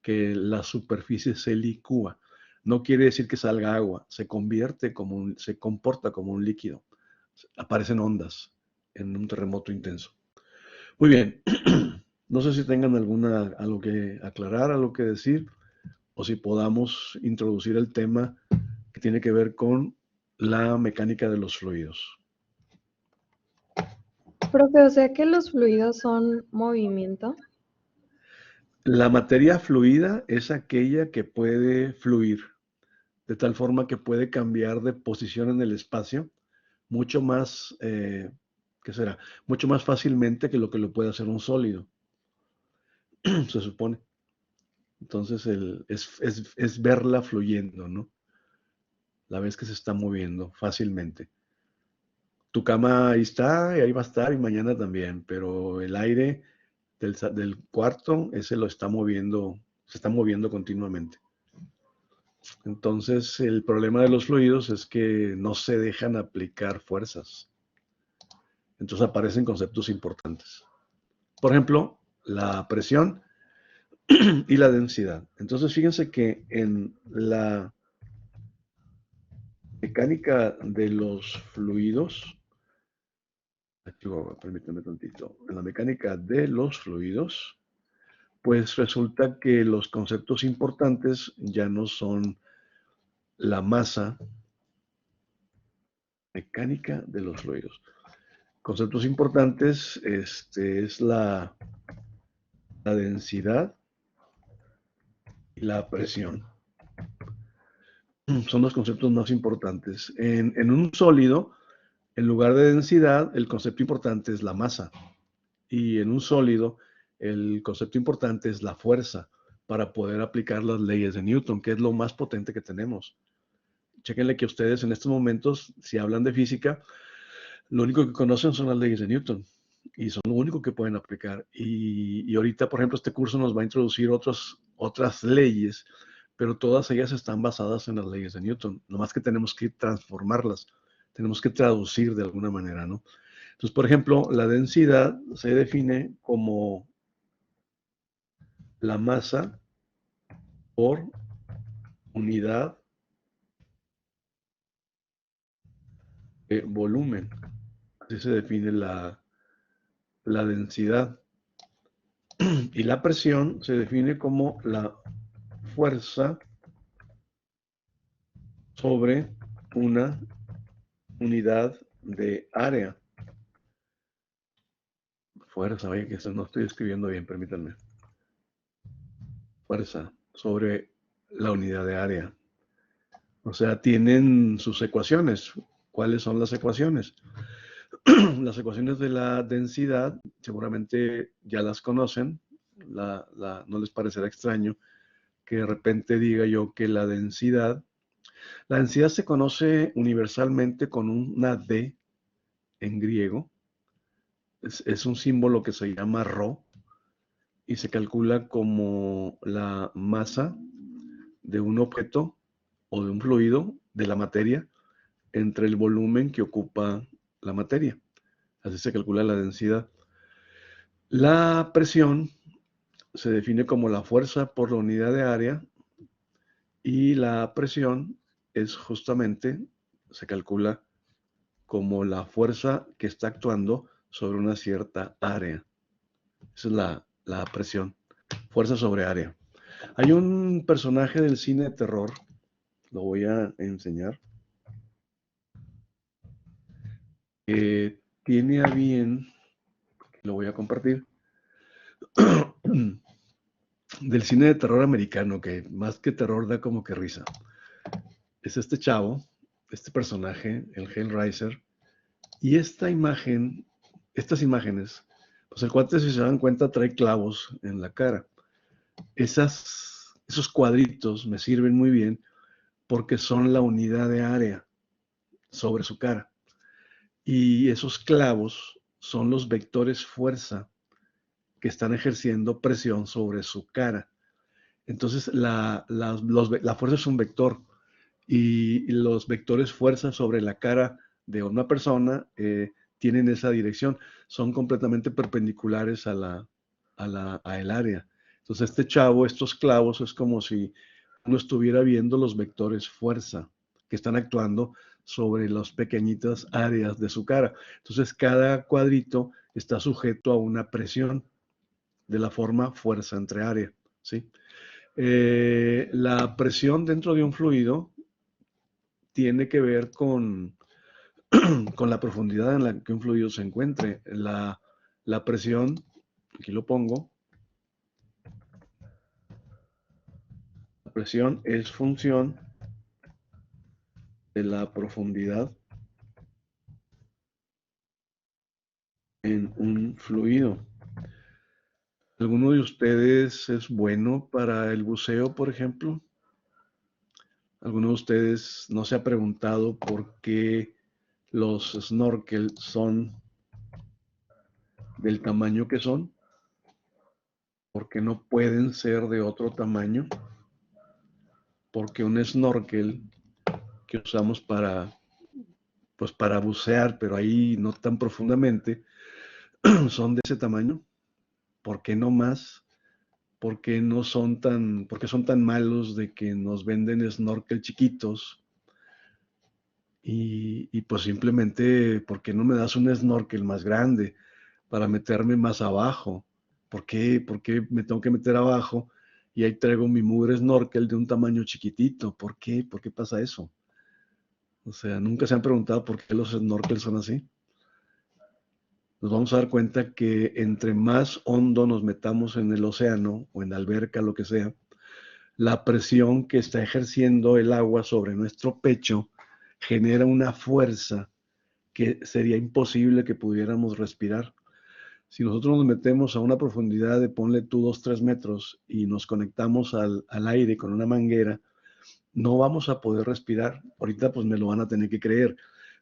que la superficie se licúa. No quiere decir que salga agua, se comporta como un líquido. Aparecen ondas en un terremoto intenso. Muy bien, no sé si tengan algo que aclarar, algo que decir, o si podamos introducir el tema que tiene que ver con la mecánica de los fluidos. Profe, o sea que los fluidos son movimiento. La materia fluida es aquella que puede fluir, de tal forma que puede cambiar de posición en el espacio mucho más, ¿qué será? Mucho más fácilmente que lo puede hacer un sólido, se supone. Entonces es verla fluyendo, ¿no? La ves que se está moviendo fácilmente. Tu cama ahí está y ahí va a estar y mañana también, pero el aire del cuarto, ese lo está moviendo, se está moviendo continuamente. Entonces, el problema de los fluidos es que no se dejan aplicar fuerzas. Entonces aparecen conceptos importantes. Por ejemplo, la presión y la densidad. Entonces, fíjense que en la mecánica de los fluidos, aquí permítame tantito, en la mecánica de los fluidos, pues resulta que los conceptos importantes ya no son la masa, mecánica de los fluidos. Conceptos importantes es la densidad y la presión. Son los conceptos más importantes. En un sólido, en lugar de densidad, el concepto importante es la masa. Y en un sólido, el concepto importante es la fuerza para poder aplicar las leyes de Newton, que es lo más potente que tenemos. Chéquenle que ustedes en estos momentos, si hablan de física, lo único que conocen son las leyes de Newton y son lo único que pueden aplicar. Y ahorita, por ejemplo, este curso nos va a introducir otras leyes, pero todas ellas están basadas en las leyes de Newton. Nomás que tenemos que transformarlas, tenemos que traducir de alguna manera, ¿no? Entonces, por ejemplo, la densidad se define como la masa por unidad de volumen. Así se define la densidad. Y la presión se define como la fuerza sobre una unidad de área. Fuerza, vaya que eso no estoy escribiendo bien, permítanme. Fuerza sobre la unidad de área. O sea, tienen sus ecuaciones. ¿Cuáles son las ecuaciones? Las ecuaciones de la densidad, seguramente ya las conocen. No les parecerá extraño que de repente diga yo que la densidad se conoce universalmente con una D en griego. Es un símbolo que se llama ρ y se calcula como la masa de un objeto o de un fluido de la materia entre el volumen que ocupa la materia. Así se calcula la densidad. La presión se define como la fuerza por la unidad de área y la presión es justamente, se calcula como la fuerza que está actuando sobre una cierta área. Esa es la presión, fuerza sobre área. Hay un personaje del cine de terror, lo voy a enseñar, que tiene a bien, lo voy a compartir, del cine de terror americano, que más que terror da como que risa. Es este chavo, este personaje, el Hellraiser, y estas imágenes, pues el cuate, si se dan cuenta, trae clavos en la cara. Esos cuadritos me sirven muy bien porque son la unidad de área sobre su cara. Y esos clavos son los vectores fuerza que están ejerciendo presión sobre su cara. Entonces, la fuerza es un vector y los vectores fuerza sobre la cara de una persona tienen esa dirección. Son completamente perpendiculares a el área. Entonces este chavo, estos clavos, es como si uno estuviera viendo los vectores fuerza que están actuando sobre las pequeñitas áreas de su cara. Entonces cada cuadrito está sujeto a una presión de la forma fuerza entre área, ¿sí? La presión dentro de un fluido tiene que ver con la profundidad en la que un fluido se encuentre. La presión, aquí lo pongo, la presión es función de la profundidad en un fluido. ¿Alguno de ustedes es bueno para el buceo, por ejemplo? ¿Alguno de ustedes no se ha preguntado por qué los snorkel son del tamaño que son? ¿Por qué no pueden ser de otro tamaño? Porque un snorkel que usamos pues para bucear, pero ahí no tan profundamente, son de ese tamaño. ¿Por qué no más? ¿Por qué son tan malos de que nos venden snorkel chiquitos? Y pues simplemente, ¿por qué no me das un snorkel más grande para meterme más abajo? ¿Por qué me tengo que meter abajo y ahí traigo mi mugre snorkel de un tamaño chiquitito? ¿Por qué? ¿Por qué pasa eso? O sea, nunca se han preguntado por qué los snorkels son así. Nos vamos a dar cuenta que entre más hondo nos metamos en el océano o en la alberca, lo que sea, la presión que está ejerciendo el agua sobre nuestro pecho genera una fuerza que sería imposible que pudiéramos respirar. Si nosotros nos metemos a una profundidad de, ponle tú, 2, 3 metros y nos conectamos al aire con una manguera, no vamos a poder respirar. Ahorita pues me lo van a tener que creer.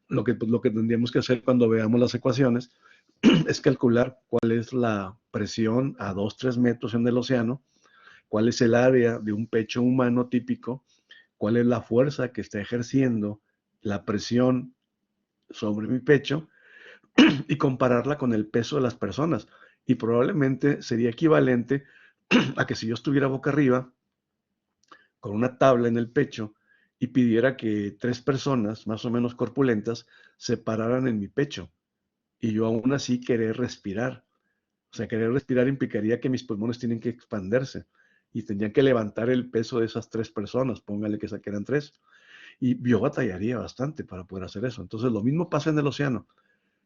Lo que tendríamos que hacer cuando veamos las ecuaciones es calcular cuál es la presión a 2, 3 metros en el océano, cuál es el área de un pecho humano típico, cuál es la fuerza que está ejerciendo la presión sobre mi pecho y compararla con el peso de las personas. Y probablemente sería equivalente a que si yo estuviera boca arriba con una tabla en el pecho y pidiera que 3 personas más o menos corpulentas se pararan en mi pecho y yo aún así querer respirar. O sea, querer respirar implicaría que mis pulmones tienen que expandirse y tendrían que levantar el peso de esas 3 personas, póngale que eran 3. Y yo batallaría bastante para poder hacer eso. Entonces, lo mismo pasa en el océano.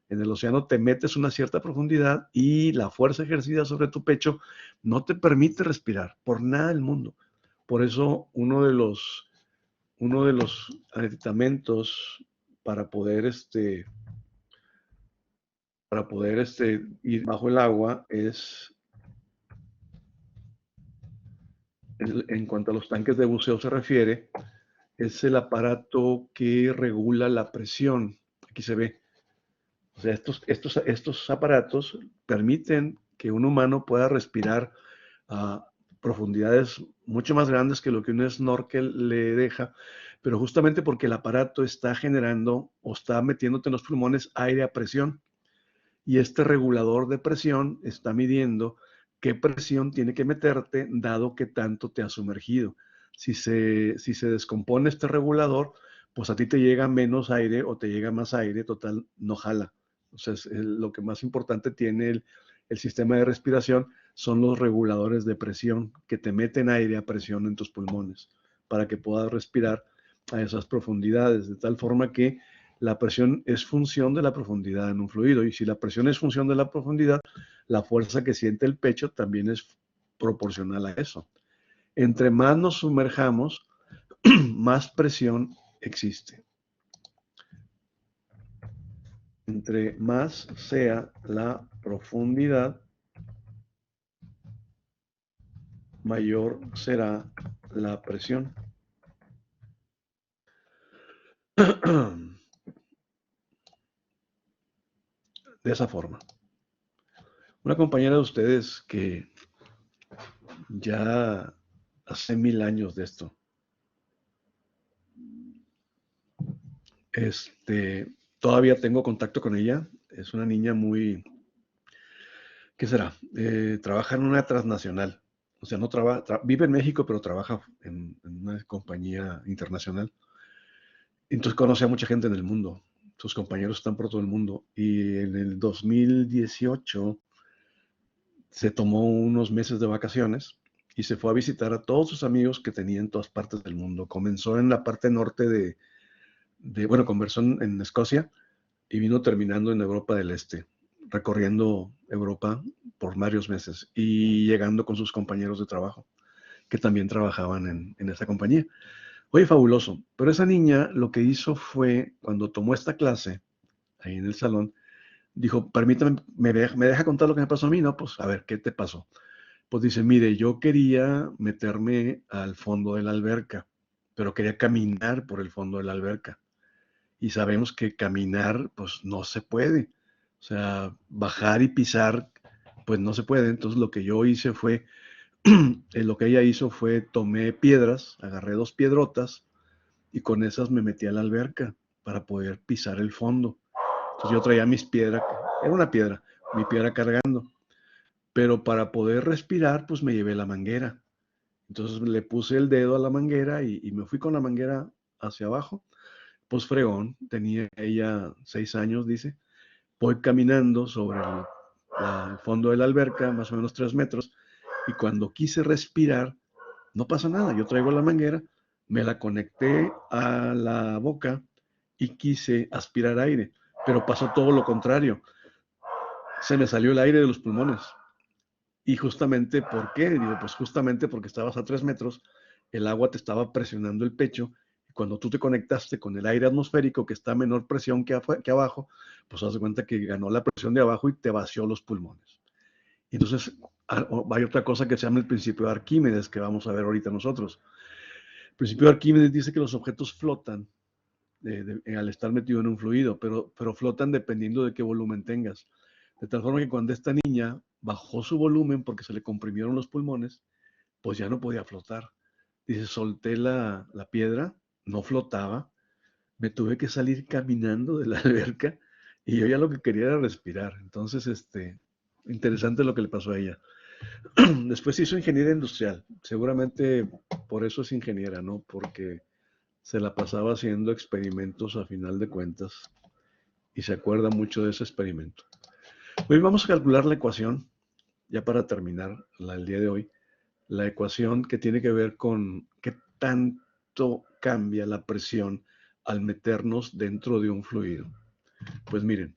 En el océano te metes a una cierta profundidad y la fuerza ejercida sobre tu pecho no te permite respirar por nada del mundo. Por eso uno de los aditamentos para poder, ir bajo el agua es, en cuanto a los tanques de buceo se refiere, es el aparato que regula la presión. Aquí se ve. O sea, estos aparatos permiten que un humano pueda respirar a profundidades mucho más grandes que lo que un snorkel le deja, pero justamente porque el aparato está generando o está metiéndote en los pulmones aire a presión y este regulador de presión está midiendo qué presión tiene que meterte dado que tanto te ha sumergido. Si se descompone este regulador, pues a ti te llega menos aire o te llega más aire, total, no jala. O sea, lo que más importante tiene el sistema de respiración son los reguladores de presión que te meten aire a presión en tus pulmones para que puedas respirar a esas profundidades, de tal forma que la presión es función de la profundidad en un fluido y si la presión es función de la profundidad, la fuerza que siente el pecho también es proporcional a eso. Entre más nos sumerjamos, más presión existe. Entre más sea la profundidad, mayor será la presión. De esa forma. Una compañera de ustedes que ya hace 1000 años de esto, todavía tengo contacto con ella. Es una niña muy, ¿qué será? Trabaja en una transnacional. O sea, no vive en México, pero trabaja en una compañía internacional. Entonces conoce a mucha gente en el mundo. Sus compañeros están por todo el mundo. Y en el 2018 se tomó unos meses de vacaciones y se fue a visitar a todos sus amigos que tenía en todas partes del mundo. Comenzó en la parte norte bueno, conversó en Escocia y vino terminando en Europa del Este, recorriendo Europa por varios meses y llegando con sus compañeros de trabajo, que también trabajaban en esa compañía. Oye, fabuloso. Pero esa niña lo que hizo fue, cuando tomó esta clase, ahí en el salón, dijo, permítame, ¿me deja contar lo que me pasó a mí? No, pues a ver, ¿qué te pasó? Pues dice, mire, yo quería meterme al fondo de la alberca, pero quería caminar por el fondo de la alberca. Y sabemos que caminar, pues no se puede. O sea, bajar y pisar, pues no se puede. Entonces lo que yo hice fue, lo que ella hizo fue, tomé piedras, agarré 2 piedrotas y con esas me metí a la alberca para poder pisar el fondo. Entonces yo traía mis piedras, era una piedra, mi piedra cargando. Pero para poder respirar, pues me llevé la manguera. Entonces le puse el dedo a la manguera y me fui con la manguera hacia abajo. Pues fregón, tenía ella 6 años, dice. Voy caminando sobre el fondo de la alberca, más o menos 3 metros, y cuando quise respirar, no pasa nada. Yo traigo la manguera, me la conecté a la boca y quise aspirar aire, pero pasó todo lo contrario. Se me salió el aire de los pulmones. Y justamente, ¿por qué? Digo, pues justamente porque estabas a 3 metros, el agua te estaba presionando el pecho, y cuando tú te conectaste con el aire atmosférico, que está a menor presión que abajo, pues haz de cuenta que ganó la presión de abajo y te vació los pulmones. Entonces, hay otra cosa que se llama el principio de Arquímedes, que vamos a ver ahorita nosotros. El principio de Arquímedes dice que los objetos flotan al estar metido en un fluido, pero flotan dependiendo de qué volumen tengas. De tal forma que cuando esta niña bajó su volumen porque se le comprimieron los pulmones, pues ya no podía flotar. Dice, solté la piedra, no flotaba, me tuve que salir caminando de la alberca y yo ya lo que quería era respirar. Entonces, interesante lo que le pasó a ella. Después se hizo ingeniera industrial. Seguramente por eso es ingeniera, ¿no? Porque se la pasaba haciendo experimentos a final de cuentas y se acuerda mucho de ese experimento. Hoy vamos a calcular la ecuación, ya para terminar el día de hoy, la ecuación que tiene que ver con qué tanto cambia la presión al meternos dentro de un fluido. Pues miren,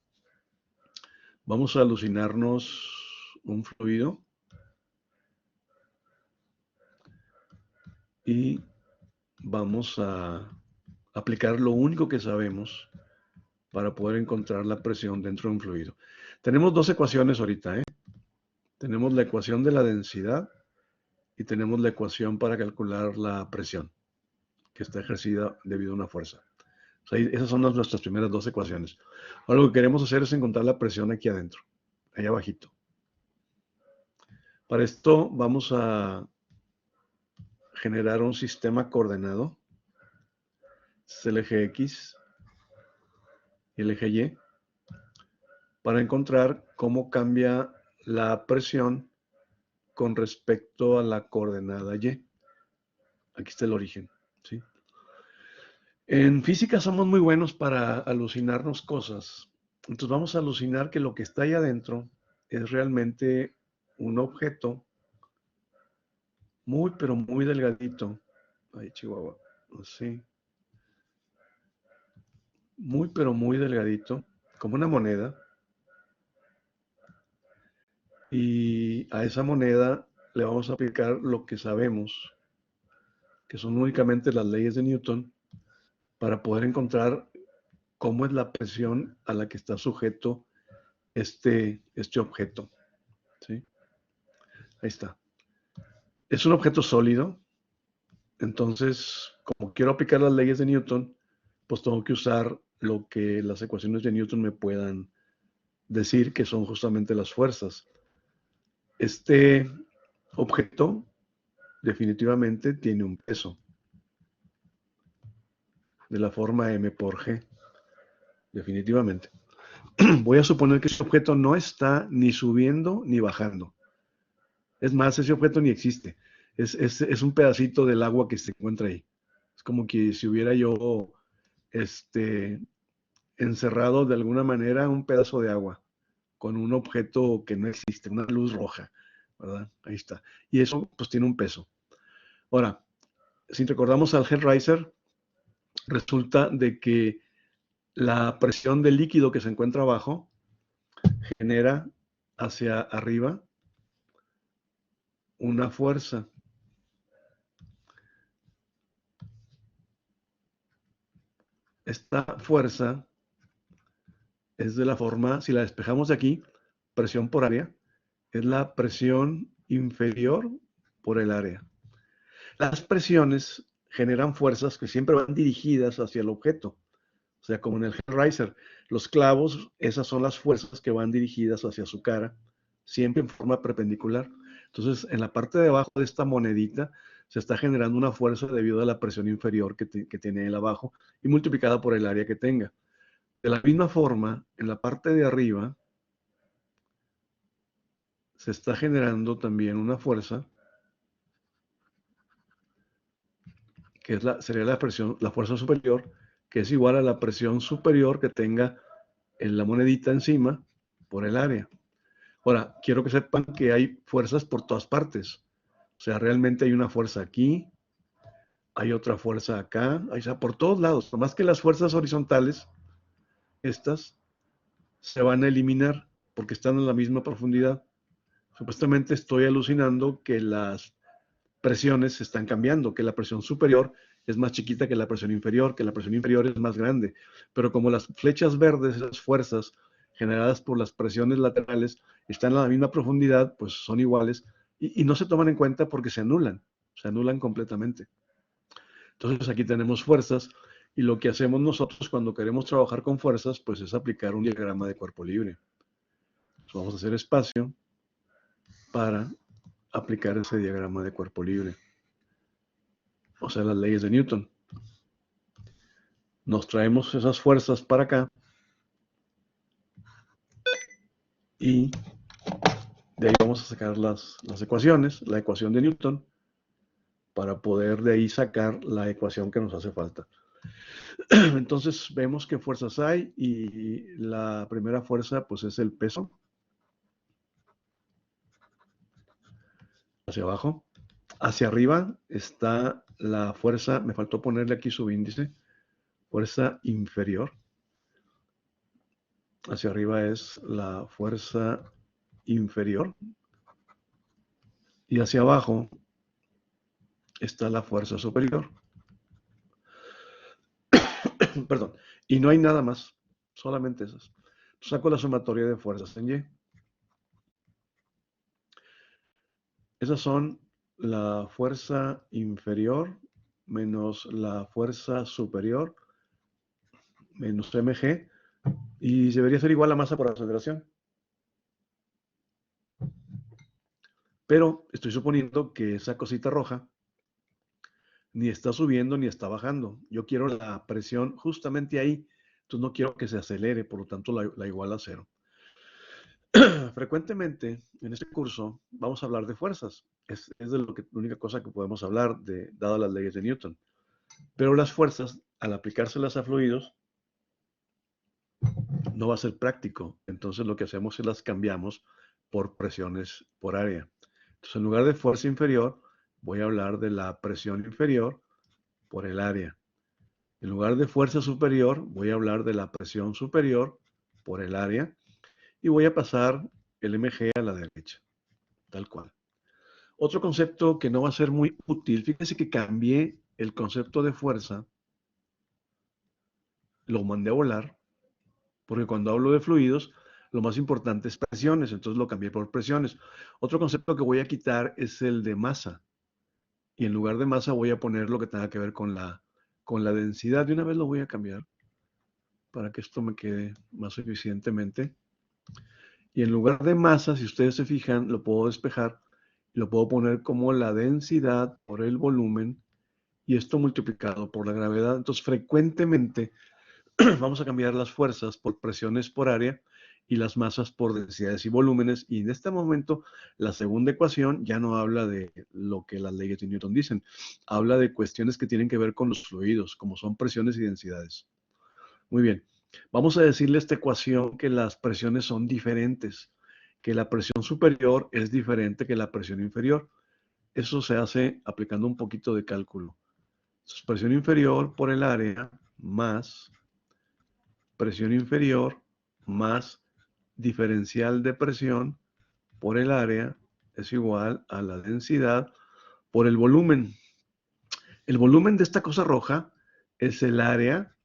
vamos a alucinarnos un fluido y vamos a aplicar lo único que sabemos para poder encontrar la presión dentro de un fluido. Tenemos 2 ecuaciones ahorita, ¿eh? Tenemos la ecuación de la densidad y tenemos la ecuación para calcular la presión que está ejercida debido a una fuerza. O sea, esas son nuestras primeras 2 ecuaciones. Ahora lo que queremos hacer es encontrar la presión aquí adentro, allá abajito. Para esto vamos a generar un sistema coordenado. Es el eje X y el eje Y, para encontrar cómo cambia la presión con respecto a la coordenada Y. Aquí está el origen, ¿sí? En física somos muy buenos para alucinarnos cosas. Entonces vamos a alucinar que lo que está ahí adentro es realmente un objeto muy, pero muy delgadito. Ay, Chihuahua. Así. Muy, pero muy delgadito, como una moneda. Y a esa moneda le vamos a aplicar lo que sabemos, que son únicamente las leyes de Newton, para poder encontrar cómo es la presión a la que está sujeto este objeto. ¿Sí? Ahí está. Es un objeto sólido, entonces, como quiero aplicar las leyes de Newton, pues tengo que usar lo que las ecuaciones de Newton me puedan decir, que son justamente las fuerzas. Este objeto definitivamente tiene un peso de la forma m por g, definitivamente. Voy a suponer que este objeto no está ni subiendo ni bajando. Es más, ese objeto ni existe. Es un pedacito del agua que se encuentra ahí. Es como que si hubiera yo encerrado de alguna manera un pedazo de agua con un objeto que no existe, una luz roja, ¿verdad? Ahí está. Y eso pues tiene un peso. Ahora, si recordamos al Hellraiser, resulta de que la presión del líquido que se encuentra abajo genera hacia arriba una fuerza. Esta fuerza es de la forma, si la despejamos de aquí, presión por área, es la presión inferior por el área. Las presiones generan fuerzas que siempre van dirigidas hacia el objeto. O sea, como en el Hellraiser, los clavos, esas son las fuerzas que van dirigidas hacia su cara, siempre en forma perpendicular. Entonces, en la parte de abajo de esta monedita se está generando una fuerza debido a la presión inferior que tiene el abajo y multiplicada por el área que tenga. De la misma forma, en la parte de arriba se está generando también una fuerza que es sería la fuerza superior, que es igual a la presión superior que tenga en la monedita encima por el área. Ahora, quiero que sepan que hay fuerzas por todas partes. O sea, realmente hay una fuerza aquí, hay otra fuerza acá, o sea, por todos lados. Nomás que las fuerzas horizontales, estas, se van a eliminar porque están en la misma profundidad. Supuestamente estoy alucinando que las presiones se están cambiando, que la presión superior es más chiquita que la presión inferior, que la presión inferior es más grande. Pero como las flechas verdes, esas fuerzas generadas por las presiones laterales, están a la misma profundidad, pues son iguales y no se toman en cuenta porque se anulan completamente. Entonces aquí tenemos fuerzas y lo que hacemos nosotros cuando queremos trabajar con fuerzas, pues es aplicar un diagrama de cuerpo libre. Entonces, vamos a hacer espacio para aplicar ese diagrama de cuerpo libre. O sea, las leyes de Newton. Nos traemos esas fuerzas para acá y de ahí vamos a sacar las ecuaciones, la ecuación de Newton, para poder de ahí sacar la ecuación que nos hace falta. Entonces vemos qué fuerzas hay y la primera fuerza pues es el peso hacia abajo. Hacia arriba está la fuerza, me faltó ponerle aquí subíndice, fuerza inferior. Hacia arriba es la fuerza inferior. Y hacia abajo está la fuerza superior. Perdón. Y no hay nada más, solamente esas. Saco la sumatoria de fuerzas en Y. Esas son la fuerza inferior menos la fuerza superior menos mg y debería ser igual a masa por aceleración. Pero estoy suponiendo que esa cosita roja ni está subiendo ni está bajando. Yo quiero la presión justamente ahí. Entonces no quiero que se acelere, por lo tanto la igual a cero. Frecuentemente en este curso vamos a hablar de fuerzas. Es de la única cosa que podemos hablar, dadas las leyes de Newton. Pero las fuerzas, al aplicárselas a fluidos, no va a ser práctico. Entonces lo que hacemos es las cambiamos por presiones por área. Entonces en lugar de fuerza inferior, voy a hablar de la presión inferior por el área. En lugar de fuerza superior, voy a hablar de la presión superior por el área y voy a pasar el mg a la derecha, tal cual. Otro concepto que no va a ser muy útil, fíjense que cambié el concepto de fuerza, lo mandé a volar, porque cuando hablo de fluidos, lo más importante es presiones, entonces lo cambié por presiones. Otro concepto que voy a quitar es el de masa, y en lugar de masa voy a poner lo que tenga que ver con la densidad. De una vez lo voy a cambiar para que esto me quede más eficientemente. Y en lugar de masa, si ustedes se fijan, lo puedo despejar y lo puedo poner como la densidad por el volumen y esto multiplicado por la gravedad. Entonces, frecuentemente vamos a cambiar las fuerzas por presiones por área y las masas por densidades y volúmenes. Y en este momento, la segunda ecuación ya no habla de lo que las leyes de Newton dicen, habla de cuestiones que tienen que ver con los fluidos, como son presiones y densidades. Muy bien, vamos a decirle a esta ecuación que las presiones son diferentes, que la presión superior es diferente que la presión inferior. Eso se hace aplicando un poquito de cálculo. Entonces, presión inferior por el área más presión inferior más diferencial de presión por el área es igual a la densidad por el volumen. El volumen de esta cosa roja es el área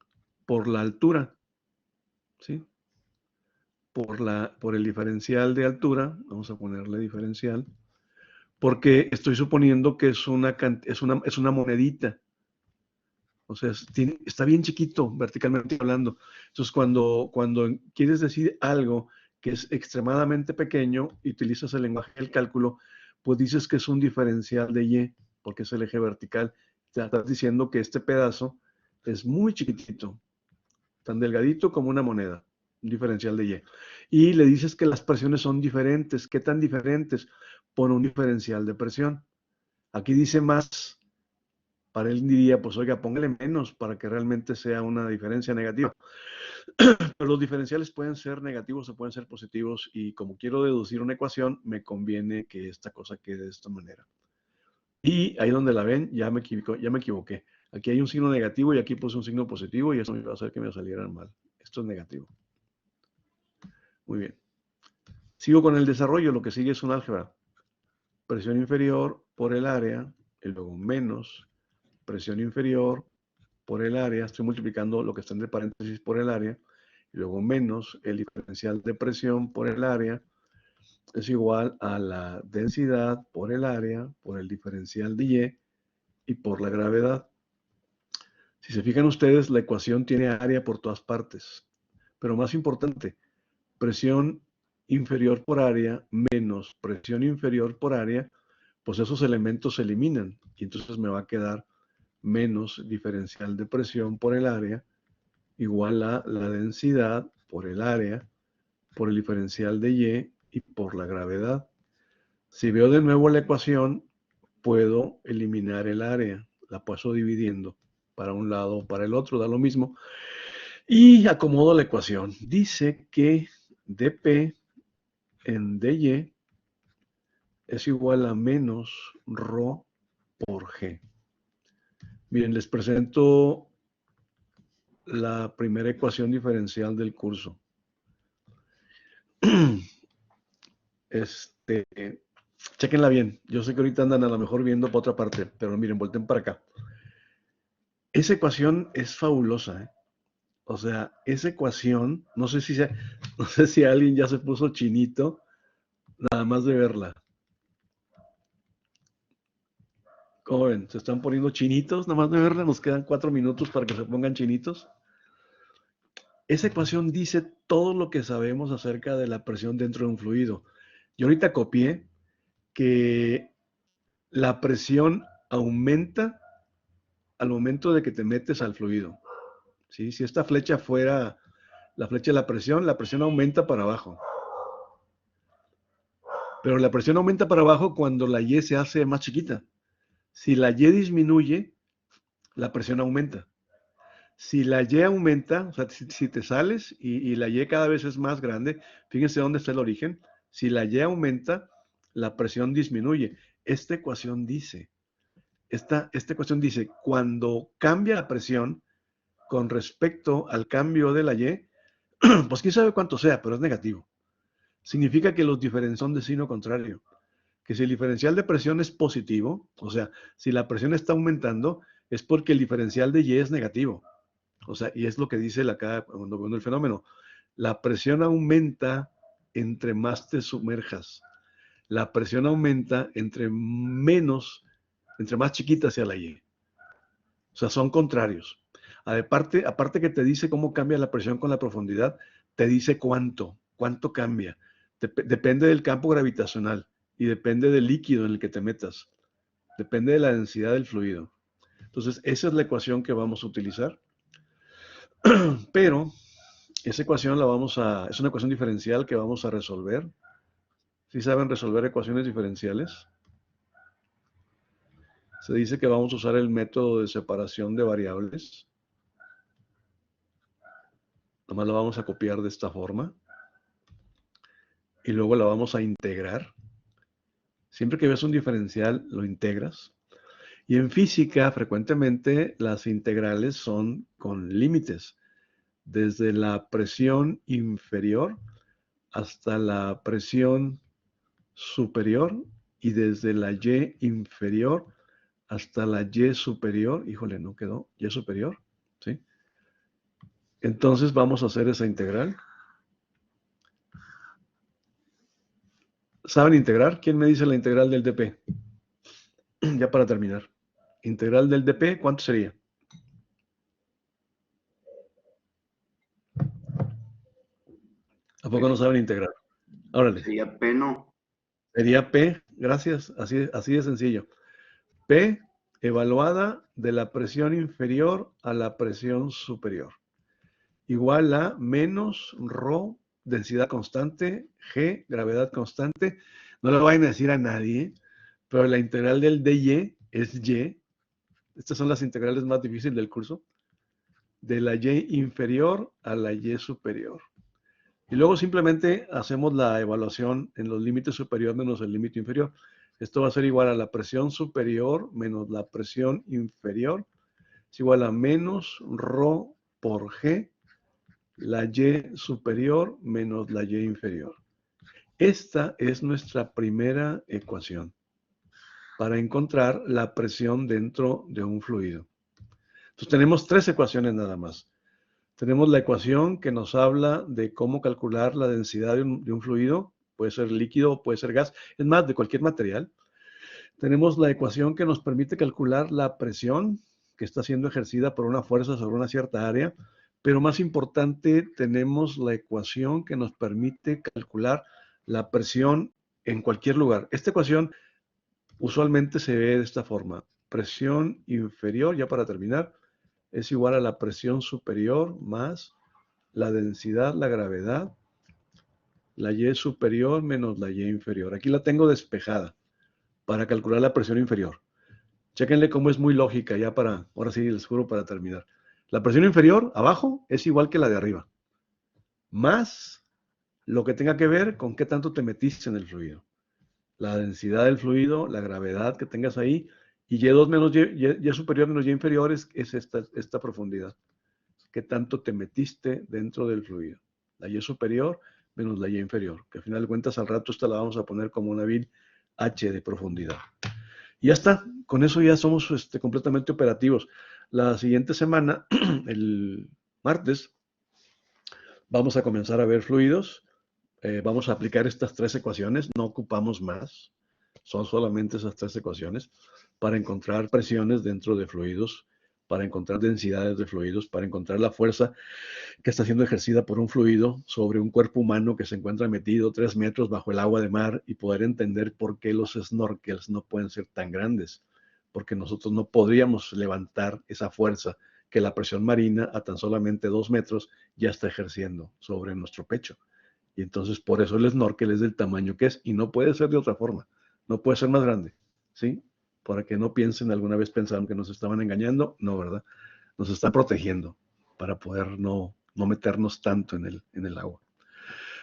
por la altura, ¿sí? Por el diferencial de altura, vamos a ponerle diferencial, porque estoy suponiendo que es una monedita. O sea, está bien chiquito, verticalmente hablando. Entonces, cuando quieres decir algo que es extremadamente pequeño y utilizas el lenguaje del cálculo, pues dices que es un diferencial de y, porque es el eje vertical. Te estás diciendo que este pedazo es muy chiquitito, tan delgadito como una moneda, un diferencial de y. Y le dices que las presiones son diferentes. ¿Qué tan diferentes? Por un diferencial de presión. Aquí dice más. Para él diría, pues oiga, póngale menos para que realmente sea una diferencia negativa. Pero los diferenciales pueden ser negativos o pueden ser positivos y como quiero deducir una ecuación, me conviene que esta cosa quede de esta manera. Y ahí donde la ven, ya me equivoqué. Aquí hay un signo negativo y aquí puse un signo positivo y eso me va a hacer que me salieran mal. Esto es negativo. Muy bien. Sigo con el desarrollo, lo que sigue es un álgebra. Presión inferior por el área y luego menos presión inferior por el área, estoy multiplicando lo que está entre paréntesis por el área, y luego menos el diferencial de presión por el área es igual a la densidad por el área, por el diferencial de y por la gravedad. Si se fijan ustedes, la ecuación tiene área por todas partes, pero más importante, presión inferior por área menos presión inferior por área, pues esos elementos se eliminan y entonces me va a quedar menos diferencial de presión por el área igual a la densidad por el área, por el diferencial de y por la gravedad. Si veo de nuevo la ecuación, puedo eliminar el área. La paso dividiendo para un lado o para el otro, da lo mismo. Y acomodo la ecuación. Dice que dP en dy es igual a menos ρ por g. Miren, les presento la primera ecuación diferencial del curso. Chequenla bien. Yo sé que ahorita andan a lo mejor viendo para otra parte, pero miren, volteen para acá. Esa ecuación es fabulosa, ¿eh? O sea, esa ecuación, no sé si alguien ya se puso chinito, nada más de verla. ¿Cómo ven? ¿Se están poniendo chinitos nada más de verla? Nos quedan 4 minutos para que se pongan chinitos. Esa ecuación dice todo lo que sabemos acerca de la presión dentro de un fluido. Yo ahorita copié que la presión aumenta al momento de que te metes al fluido. ¿Sí? Si esta flecha fuera la flecha de la presión aumenta para abajo. Pero la presión aumenta para abajo cuando la Y se hace más chiquita. Si la Y disminuye, la presión aumenta. Si la Y aumenta, o sea, si te sales y la Y cada vez es más grande, fíjense dónde está el origen. Si la Y aumenta, la presión disminuye. Esta ecuación dice, cuando cambia la presión con respecto al cambio de la Y, pues quién sabe cuánto sea, pero es negativo. Significa que los diferenciales son de signo contrario. Que si el diferencial de presión es positivo, o sea, si la presión está aumentando, es porque el diferencial de Y es negativo. O sea, y es lo que dice acá cuando vemos el fenómeno. La presión aumenta entre más te sumerjas. La presión aumenta entre más chiquita sea la Y. O sea, son contrarios. Aparte que te dice cómo cambia la presión con la profundidad, te dice cuánto cambia. Depende del campo gravitacional y depende del líquido en el que te metas. Depende de la densidad del fluido. Entonces, esa es la ecuación que vamos a utilizar. Pero Esa ecuación es una ecuación diferencial que vamos a resolver. ¿Sí saben resolver ecuaciones diferenciales? Se dice que vamos a usar el método de separación de variables. Nomás lo vamos a copiar de esta forma. Y luego la vamos a integrar. Siempre que ves un diferencial, lo integras. Y en física, frecuentemente, las integrales son con límites. Desde la presión inferior hasta la presión superior y desde la Y inferior hasta la Y superior. Híjole, no quedó. Y superior, ¿sí? Entonces vamos a hacer esa integral. ¿Saben integrar? ¿Quién me dice la integral del dp? Ya para terminar. Integral del dp, ¿cuánto sería? ¿A poco no saben integrar? Órale. Sería P, ¿no? Sería P, gracias, así de sencillo. P evaluada de la presión inferior a la presión superior. Igual a menos ρ, densidad constante, G, gravedad constante. No lo vayan a decir a nadie, pero la integral del dy es Y. Estas son las integrales más difíciles del curso. De la Y inferior a la Y superior. Y luego simplemente hacemos la evaluación en los límites superiores menos el límite inferior. Esto va a ser igual a la presión superior menos la presión inferior. Es igual a menos ρ por G, la Y superior menos la Y inferior. Esta es nuestra primera ecuación para encontrar la presión dentro de un fluido. Entonces tenemos tres ecuaciones nada más. Tenemos la ecuación que nos habla de cómo calcular la densidad de un fluido, puede ser líquido, puede ser gas, es más, de cualquier material. Tenemos la ecuación que nos permite calcular la presión que está siendo ejercida por una fuerza sobre una cierta área, pero más importante, tenemos la ecuación que nos permite calcular la presión en cualquier lugar. Esta ecuación usualmente se ve de esta forma. Presión inferior, ya para terminar, es igual a la presión superior más la densidad, la gravedad, la Y superior menos la Y inferior. Aquí la tengo despejada para calcular la presión inferior. Chéquenle cómo es muy lógica ya para, ahora sí les juro para terminar. La presión inferior, abajo, es igual que la de arriba. Más lo que tenga que ver con qué tanto te metiste en el fluido. La densidad del fluido, la gravedad que tengas ahí, y Y2 menos Y superior menos Y inferior es esta profundidad. Qué tanto te metiste dentro del fluido. La Y superior menos la Y inferior, que al final de cuentas al rato esta la vamos a poner como una vid H de profundidad. Y ya está, con eso ya somos completamente operativos. La siguiente semana, el martes, vamos a comenzar a ver fluidos. Vamos a aplicar estas tres ecuaciones, no ocupamos más, son solamente esas tres ecuaciones para encontrar presiones dentro de fluidos, para encontrar densidades de fluidos, para encontrar la fuerza que está siendo ejercida por un fluido sobre un cuerpo humano que se encuentra metido 3 metros bajo el agua de mar y poder entender por qué los snorkels no pueden ser tan grandes, porque nosotros no podríamos levantar esa fuerza que la presión marina a tan solamente 2 metros ya está ejerciendo sobre nuestro pecho. Y entonces por eso el snorkel es del tamaño que es y no puede ser de otra forma, no puede ser más grande, ¿sí? Para que no piensen, alguna vez pensaron que nos estaban engañando, no, ¿verdad? Nos están protegiendo para poder no meternos tanto en el agua.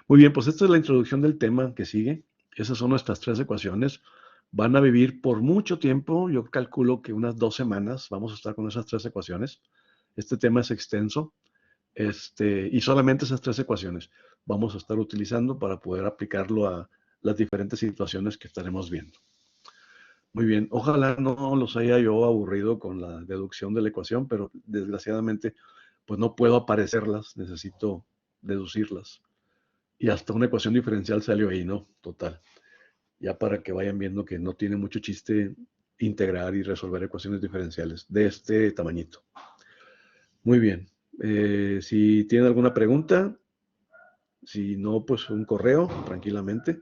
Muy bien, pues esta es la introducción del tema que sigue. Esas son nuestras tres ecuaciones. Van a vivir por mucho tiempo, yo calculo que unas 2 semanas vamos a estar con esas tres ecuaciones. Este tema es extenso. Y solamente esas tres ecuaciones vamos a estar utilizando para poder aplicarlo a las diferentes situaciones que estaremos viendo. Muy bien, ojalá no los haya yo aburrido con la deducción de la ecuación, pero desgraciadamente pues no puedo aparecerlas, necesito deducirlas. Y hasta una ecuación diferencial salió ahí, ¿no? Total. Ya para que vayan viendo que no tiene mucho chiste integrar y resolver ecuaciones diferenciales de este tamañito. Muy bien. Si tienen alguna pregunta, si no, pues un correo, tranquilamente.